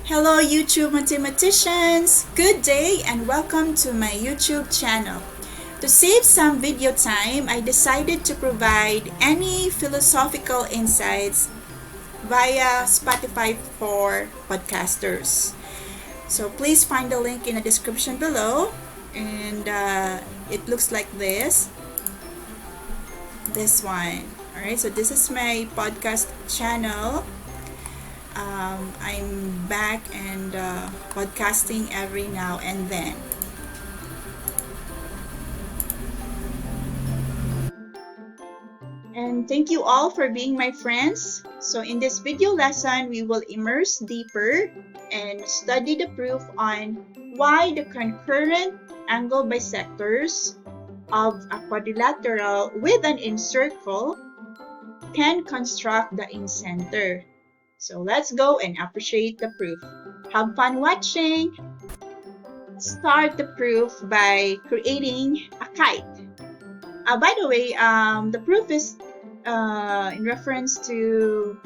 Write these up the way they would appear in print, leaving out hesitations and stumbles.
Hello YouTube mathematicians! Good day and welcome to my YouTube channel. To save some video time, I decided to provide any philosophical insights via Spotify for podcasters. So please find the link in the description below, and it looks like this one. Alright, so this is my podcast channel. I'm back and podcasting every now and then. And thank you all for being my friends. So in this video lesson, we will immerse deeper and study the proof on why the concurrent angle bisectors of a quadrilateral with an incircle can construct the incenter. So let's go and appreciate the proof. Have fun watching! Start the proof by creating a kite. By the way, the proof is in reference to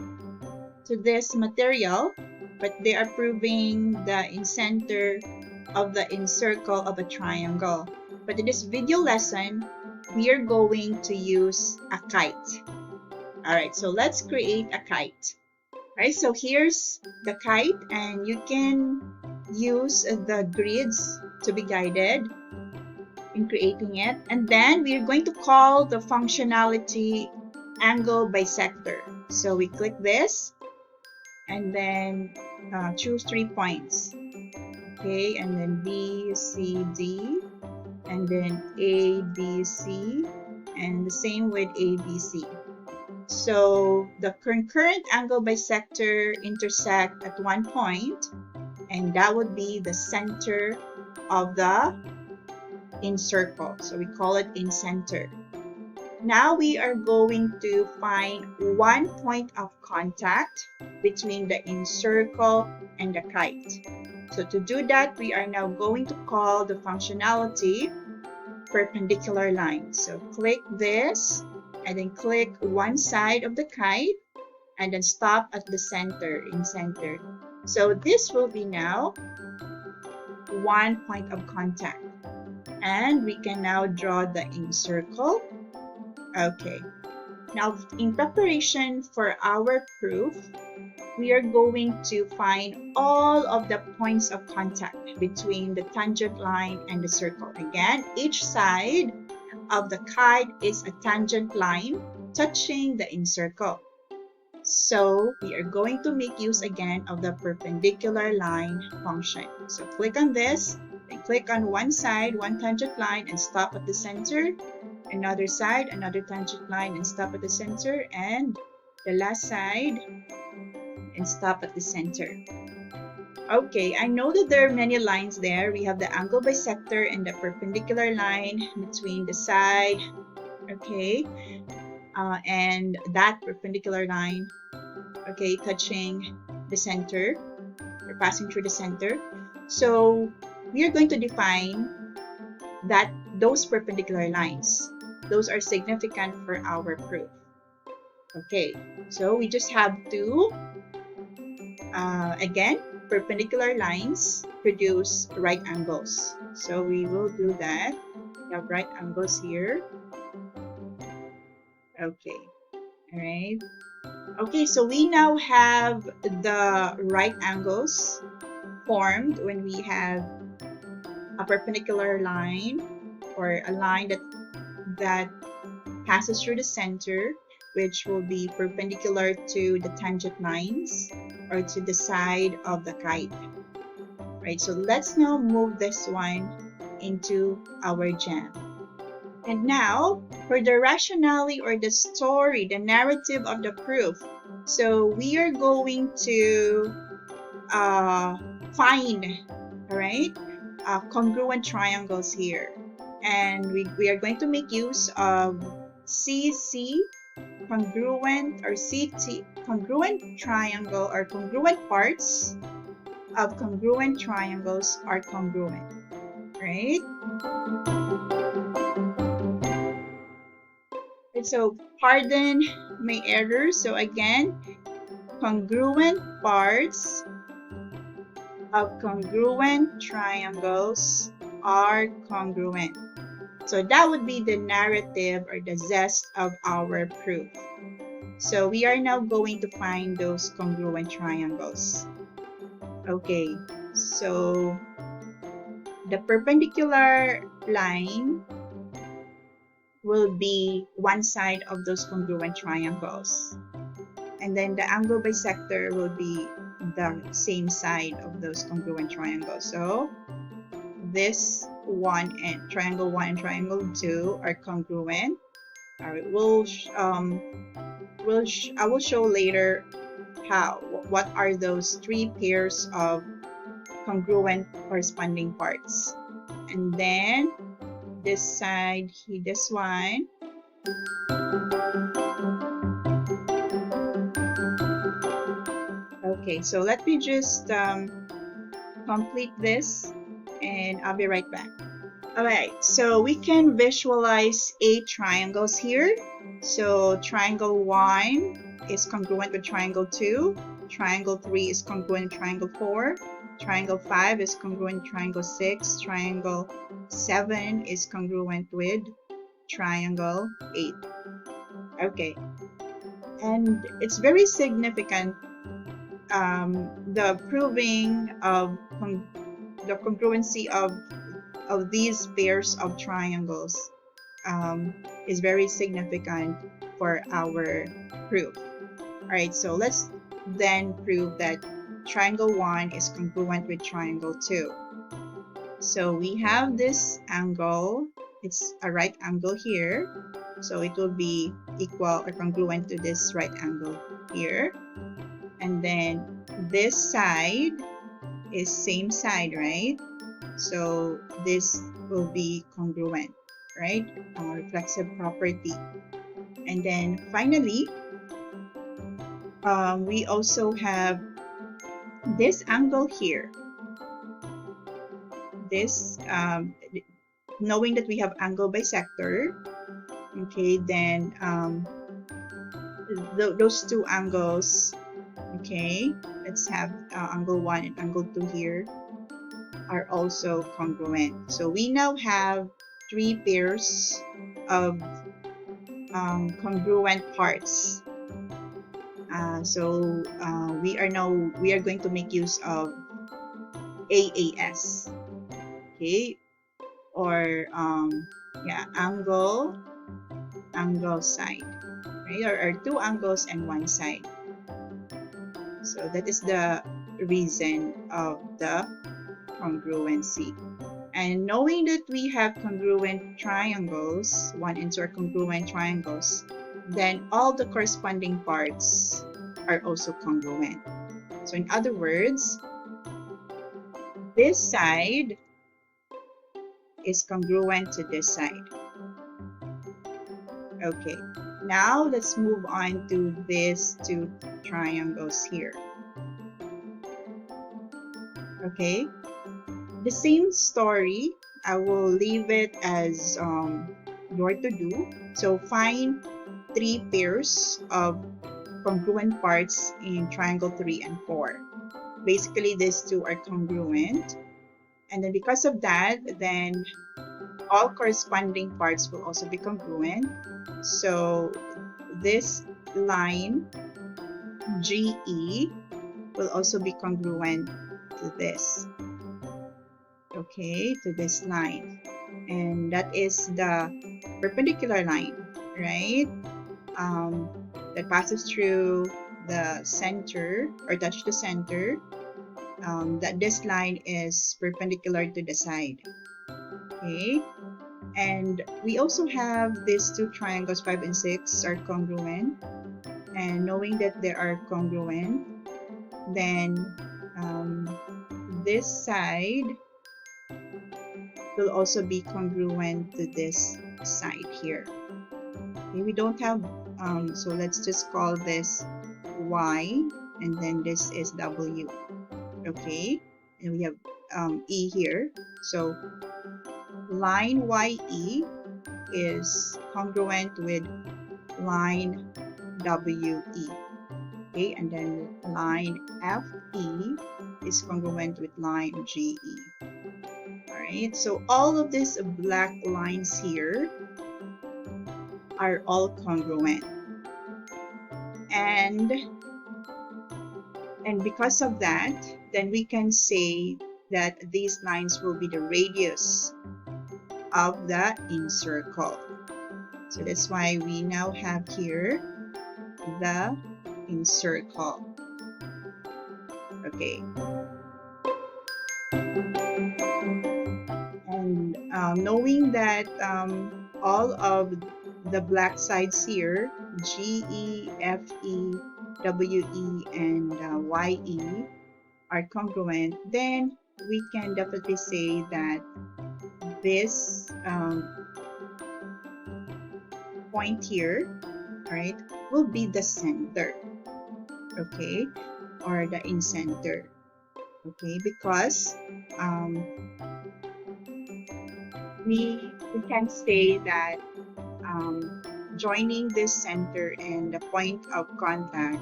this material, but they are proving the incenter of the incircle of a triangle. But in this video lesson, we are going to use a kite. Alright, so let's create a kite. Alright, so here's the kite, and you can use the grids to be guided in creating it. And then we're going to call the functionality angle bisector. So we click this and then choose 3 points. Okay, and then B, C, D, and then A, B, C, and the same with A, B, C. So the concurrent angle bisector intersect at one point, and that would be the center of the incircle. So we call it incenter. Now we are going to find one point of contact between the incircle and the kite. So to do that, we are now going to call the functionality perpendicular line. So click this, and then click one side of the kite, and then stop at the center, incenter. So this will be now one point of contact. And we can now draw the incircle. Okay. Now, in preparation for our proof, we are going to find all of the points of contact between the tangent line and the circle. Again, each side of the kite is a tangent line touching the incircle. So we are going to make use again of the perpendicular line function. So click on this, then click on one side, one tangent line, and stop at the center. Another side, another tangent line, and stop at the center. And the last side, and stop at the center. Okay, I know that there are many lines there. We have the angle bisector and the perpendicular line between the side, okay, and that perpendicular line, okay, touching the center or passing through the center. So we are going to define that those perpendicular lines. Those are significant for our proof. Okay, so we just have to, again, perpendicular lines produce right angles. So we will do that. We have right angles here. Okay, all right. Okay, so we now have the right angles formed when we have a perpendicular line, or a line that passes through the center, which will be perpendicular to the tangent lines or to the side of the kite. Right, so let's now move this one into our jam. And now for the rationale or the story, the narrative of the proof. So we are going to find, all right, congruent triangles here. And we are going to make use of CC congruent, or CT congruent triangle, or congruent parts of congruent triangles are congruent, right? And so pardon my error. So again, congruent parts of congruent triangles are congruent. So that would be the narrative or the zest of our proof. So we are now going to find those congruent triangles. Okay, so the perpendicular line will be one side of those congruent triangles. And then the angle bisector will be the same side of those congruent triangles. So this one and triangle 1 and triangle 2 are congruent. All right, I will show later what are those three pairs of congruent corresponding parts. And then this side, this one. Okay, so let me just complete this and I'll be right back. Alright, so we can visualize 8 triangles here. So triangle 1 is congruent with triangle 2, triangle 3 is congruent with triangle 4, triangle 5 is congruent with triangle 6, triangle 7 is congruent with triangle 8. Okay, and it's very significant, the proving of the congruency of these pairs of triangles is very significant for our proof. Alright, so let's then prove that triangle 1 is congruent with triangle 2. So we have this angle, it's a right angle here, so it will be equal or congruent to this right angle here. And then this side is same side, right? So this will be congruent, right? Reflexive property. And then finally, we also have this angle here. This, knowing that we have angle bisector, okay, then those two angles, okay, let's have angle 1 and angle 2 here, are also congruent. So we now have 3 pairs of congruent parts. We are going to make use of AAS, okay, or angle side, right, or 2 angles and 1 side. So that is the reason of the congruency. And knowing that we have congruent triangles, 1 and 2 are congruent triangles, then all the corresponding parts are also congruent. So in other words, this side is congruent to this side. Okay, now let's move on to these 2 triangles here. Okay, the same story, I will leave it as your to do. So find 3 pairs of congruent parts in triangle 3 and 4. Basically, these 2 are congruent. And then because of that, then all corresponding parts will also be congruent. So this line GE will also be congruent to this, okay, to this line, and that is the perpendicular line, right, that passes through the center or touch the center, that this line is perpendicular to the side, okay. And we also have these 2 triangles 5 and 6 are congruent, and knowing that they are congruent, then this side will also be congruent to this side here. Okay, we don't have, so let's just call this Y, and then this is W. Okay, and we have E here. So line YE is congruent with line WE. Okay, and then line FE is congruent with line GE. Alright, so all of these black lines here are all congruent. And because of that, then we can say that these lines will be the radius of the incircle. So that's why we now have here the incircle. Okay. And knowing that all of the black sides here, GE, FE, WE, and YE are congruent, then we can definitely say that this point here, right, will be the center, okay, or the incenter, okay, because we can say that joining this center and the point of contact,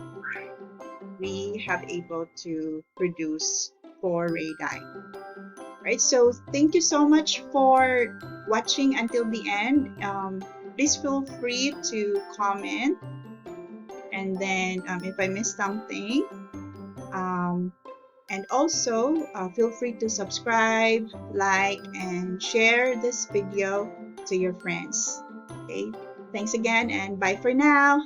we have able to produce 4 radii. Right, so thank you so much for watching until the end. Please feel free to comment, and then if I missed something, and also feel free to subscribe, like, and share this video to your friends. Okay, thanks again, and bye for now.